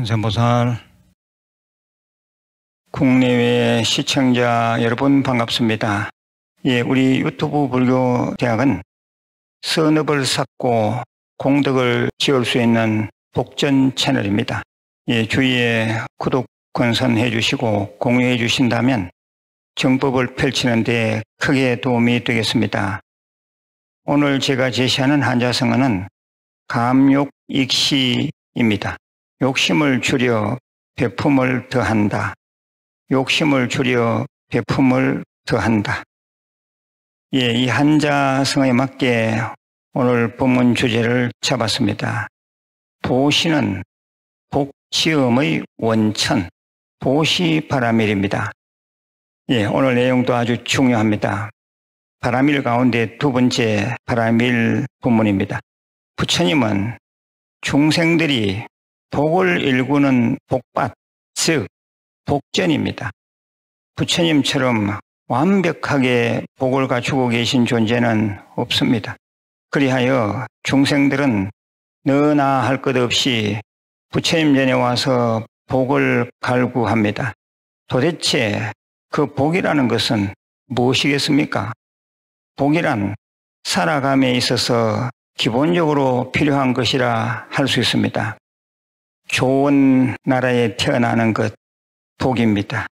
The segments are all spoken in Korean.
관세음보살, 국내외 시청자 여러분 반갑습니다. 우리 유튜브 불교대학은 선업을 쌓고 공덕을 지을 수 있는 복전 채널입니다. 주위에 구독, 권선해 주시고 공유해 주신다면 정법을 펼치는 데 크게 도움이 되겠습니다. 오늘 제가 제시하는 한자성어는 감욕익시입니다. 욕심을 줄여 배품을 더한다. 욕심을 줄여 배품을 더한다. 이 한자성어에 맞게 오늘 본문 주제를 잡았습니다. 보시는 복지음의 원천, 보시바라밀입니다. 오늘 내용도 아주 중요합니다. 바라밀 가운데 두 번째 바라밀 본문입니다. 부처님은 중생들이 복을 일구는 복밭, 즉 복전입니다. 부처님처럼 완벽하게 복을 갖추고 계신 존재는 없습니다. 그리하여 중생들은 너나 할 것 없이 부처님 전에 와서 복을 갈구합니다. 도대체 그 복이라는 것은 무엇이겠습니까? 복이란 살아감에 있어서 기본적으로 필요한 것이라 할 수 있습니다. 좋은 나라에 태어나는 것 복입니다.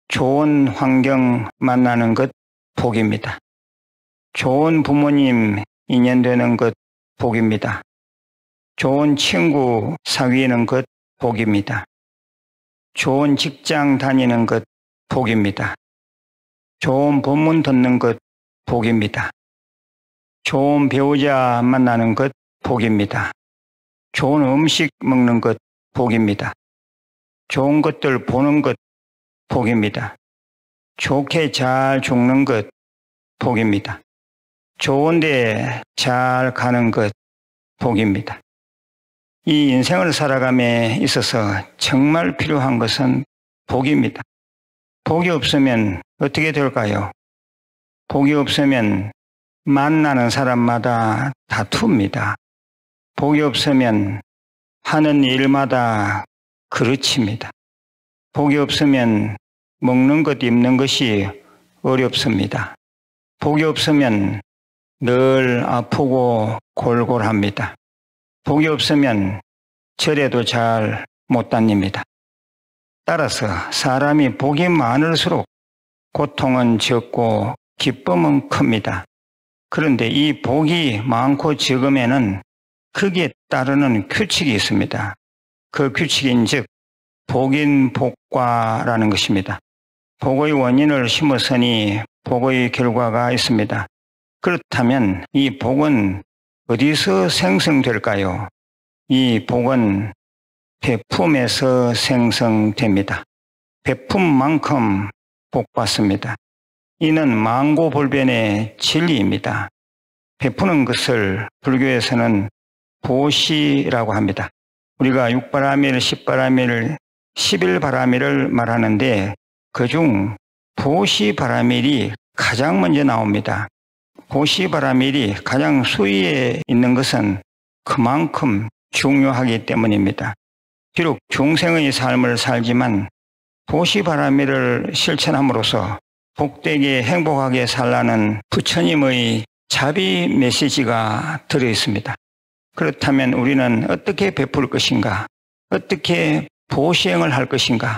좋은 환경 만나는 것 복입니다. 좋은 부모님 인연되는 것 복입니다. 좋은 친구 사귀는 것 복입니다. 좋은 직장 다니는 것 복입니다. 좋은 법문 듣는 것 복입니다. 좋은 배우자 만나는 것 복입니다. 좋은 음식 먹는 것 복입니다. 좋은 것들 보는 것 복입니다. 좋게 잘 죽는 것 복입니다. 좋은 데 잘 가는 것 복입니다. 이 인생을 살아감에 있어서 정말 필요한 것은 복입니다. 복이 없으면 어떻게 될까요? 복이 없으면 만나는 사람마다 다툽니다. 복이 없으면 하는 일마다 그르칩니다. 복이 없으면 먹는 것, 입는 것이 어렵습니다. 복이 없으면 늘 아프고 골골합니다. 복이 없으면 절에도 잘 못 다닙니다. 따라서 사람이 복이 많을수록 고통은 적고 기쁨은 큽니다. 그런데 이 복이 많고 적음에는 거기에 따르는 규칙이 있습니다. 그 규칙인즉 복인복과라는 것입니다. 복의 원인을 심었으니 복의 결과가 있습니다. 그렇다면 이 복은 어디서 생성될까요? 이 복은 배품에서 생성됩니다. 배품만큼 복받습니다. 이는 망고불변의 진리입니다. 베푸는 것을 불교에서는 보시라고 합니다. 우리가 6바라밀, 10바라밀, 11바라밀을 말하는데 그중 보시바라밀이 가장 먼저 나옵니다. 보시바라밀이 가장 수위에 있는 것은 그만큼 중요하기 때문입니다. 비록 중생의 삶을 살지만 보시바라밀을 실천함으로써 복되게 행복하게 살라는 부처님의 자비 메시지가 들어있습니다. 그렇다면 우리는 어떻게 베풀 것인가? 어떻게 보시행을 할 것인가?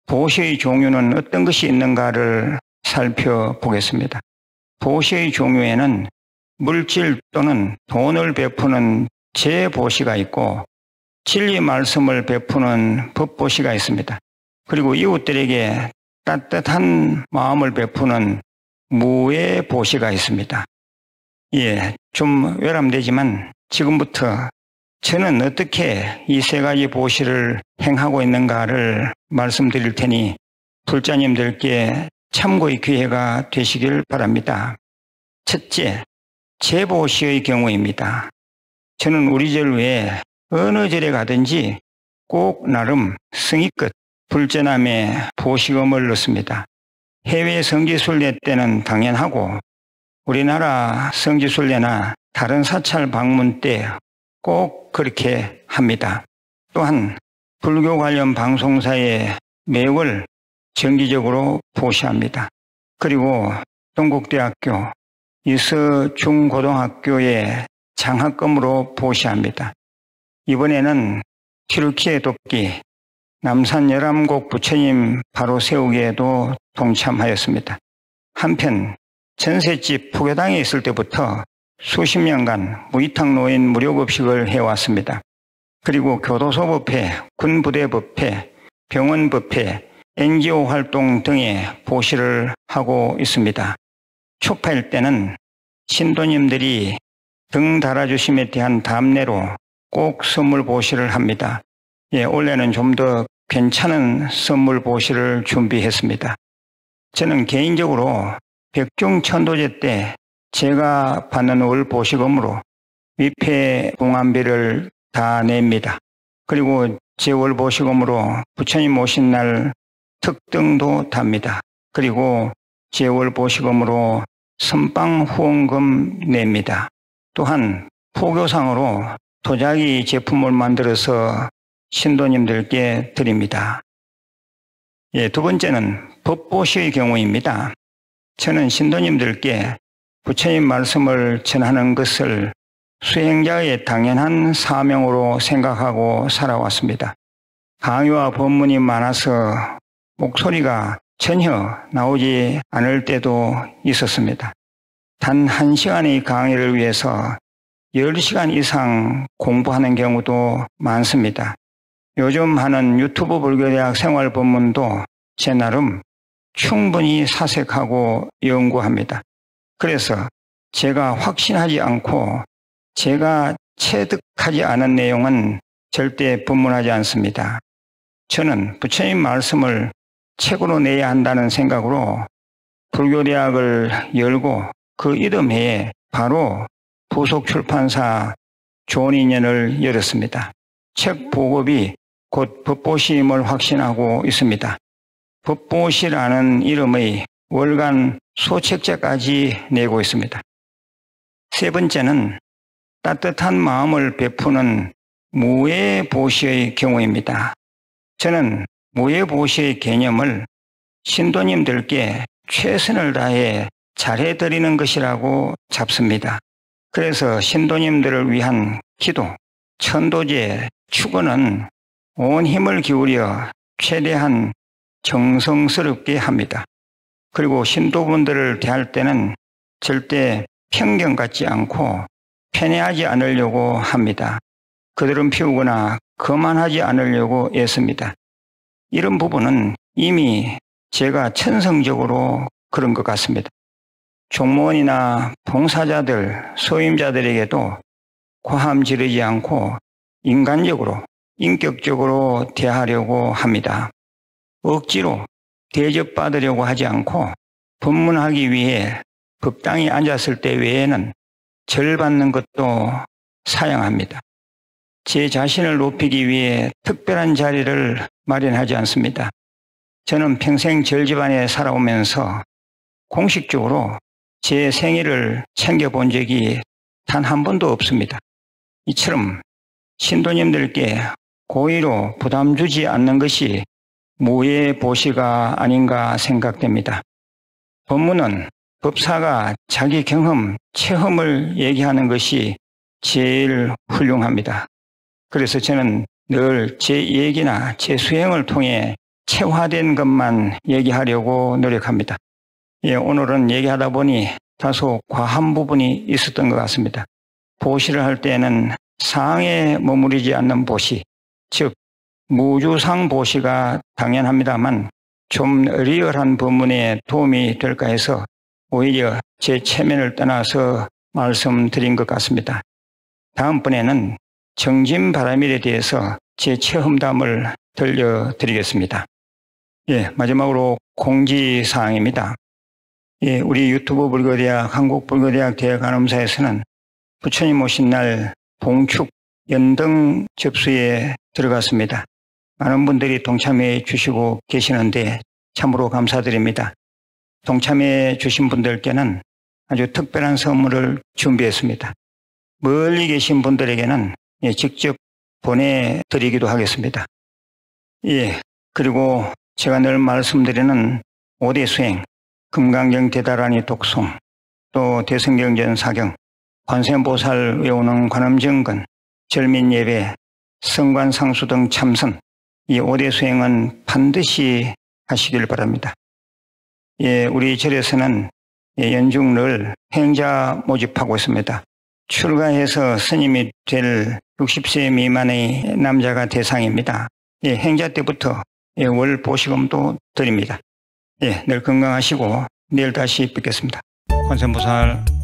보시의 종류는 어떤 것이 있는가를 살펴보겠습니다. 보시의 종류에는 물질 또는 돈을 베푸는 재보시가 있고 진리 말씀을 베푸는 법보시가 있습니다. 그리고 이웃들에게 따뜻한 마음을 베푸는 무외보시가 있습니다. 좀 외람되지만 지금부터 저는 어떻게 이 세 가지 보시를 행하고 있는가를 말씀드릴 테니 불자님들께 참고의 기회가 되시길 바랍니다. 첫째, 재보시의 경우입니다. 저는 우리 절 외에 어느 절에 가든지 꼭 나름 성의껏 불전함에 보시금을 넣습니다. 해외 성지순례 때는 당연하고 우리나라 성지순례나 다른 사찰 방문 때 꼭 그렇게 합니다. 또한 불교 관련 방송사에 매월 정기적으로 보시합니다. 그리고 동국대학교 이서 중고등학교에 장학금으로 보시합니다. 이번에는 튀르키예 돕기, 남산 11곡 부처님 바로 세우기에도 동참하였습니다. 한편 전셋집 포교당에 있을 때부터 수십 년간 무이탁 노인 무료급식을 해왔습니다. 그리고 교도소법회, 군부대법회, 병원법회, NGO 활동 등에 보시를 하고 있습니다. 초파일 때는 신도님들이 등 달아주심에 대한 답례로 꼭 선물 보시를 합니다. 올해는 좀 더 괜찮은 선물 보시를 준비했습니다. 저는 개인적으로 백중천도제 때 제가 받는 월 보시금으로 위패 봉안비를 다 냅니다. 그리고 제 월 보시금으로 부처님 오신 날 특등도 답니다. 그리고 제 월 보시금으로 선빵 후원금 냅니다. 또한 포교상으로 도자기 제품을 만들어서 신도님들께 드립니다. 두 번째는 법보시의 경우입니다. 저는 신도님들께 부처님 말씀을 전하는 것을 수행자의 당연한 사명으로 생각하고 살아왔습니다. 강의와 법문이 많아서 목소리가 전혀 나오지 않을 때도 있었습니다. 단 1시간의 강의를 위해서 10시간 이상 공부하는 경우도 많습니다. 요즘 하는 유튜브 불교대학 생활법문도 제 나름 충분히 사색하고 연구합니다. 그래서 제가 확신하지 않고 제가 체득하지 않은 내용은 절대 법문하지 않습니다. 저는 부처님 말씀을 책으로 내야 한다는 생각으로 불교대학을 열고 그 이듬해에 바로 부속출판사 좋은인연을 열었습니다. 책 보급이 곧 법보시임을 확신하고 있습니다. 법보시라는 이름의 월간 소책자까지 내고 있습니다. 세 번째는 따뜻한 마음을 베푸는 무예보시의 경우입니다. 저는 무예보시의 개념을 신도님들께 최선을 다해 잘해드리는 것이라고 잡습니다. 그래서 신도님들을 위한 기도, 천도제, 축원은 온 힘을 기울여 최대한 정성스럽게 합니다. 그리고 신도분들을 대할 때는 절대 편견 갖지 않고 편애하지 않으려고 합니다. 그들은 피우거나 거만하지 않으려고 애씁니다. 이런 부분은 이미 제가 천성적으로 그런 것 같습니다. 종무원이나 봉사자들, 소임자들에게도 고함 지르지 않고 인간적으로, 인격적으로 대하려고 합니다. 억지로 대접받으려고 하지 않고 법문하기 위해 법당에 앉았을 때 외에는 절 받는 것도 사양합니다. 제 자신을 높이기 위해 특별한 자리를 마련하지 않습니다. 저는 평생 절 집안에 살아오면서 공식적으로 제 생일을 챙겨본 적이 단 한 번도 없습니다. 이처럼 신도님들께 고의로 부담 주지 않는 것이 무예보시가 아닌가 생각됩니다. 법문은 법사가 자기 경험, 체험을 얘기하는 것이 제일 훌륭합니다. 그래서 저는 늘 제 얘기나 제 수행을 통해 체화된 것만 얘기하려고 노력합니다. 오늘은 얘기하다 보니 다소 과한 부분이 있었던 것 같습니다. 보시를 할 때는 상에 머무르지 않는 보시, 즉 무주상 보시가 당연합니다만 좀 리얼한 법문에 도움이 될까 해서 오히려 제 체면을 떠나서 말씀드린 것 같습니다. 다음번에는 정진바라밀에 대해서 제 체험담을 들려드리겠습니다. 마지막으로 공지사항입니다. 우리 유튜브 불교대학, 한국불교대학 대학간음사에서는 부처님 오신 날 봉축 연등 접수에 들어갔습니다. 많은 분들이 동참해 주시고 계시는데 참으로 감사드립니다. 동참해 주신 분들께는 아주 특별한 선물을 준비했습니다. 멀리 계신 분들에게는 직접 보내드리기도 하겠습니다. 예, 그리고 제가 늘 말씀드리는 5대 수행, 금강경 대다라니 독송, 또 대성경전 사경, 관세음보살 외우는 관음정근, 절민예배, 성관상수 등 참선, 이 5대 수행은 반드시 하시길 바랍니다. 예, 우리 절에서는 연중 늘 행자 모집하고 있습니다. 출가해서 스님이 될 60세 미만의 남자가 대상입니다. 예, 행자 때부터 월 보시금도 드립니다. 예, 늘 건강하시고 내일 다시 뵙겠습니다. 관세음보살.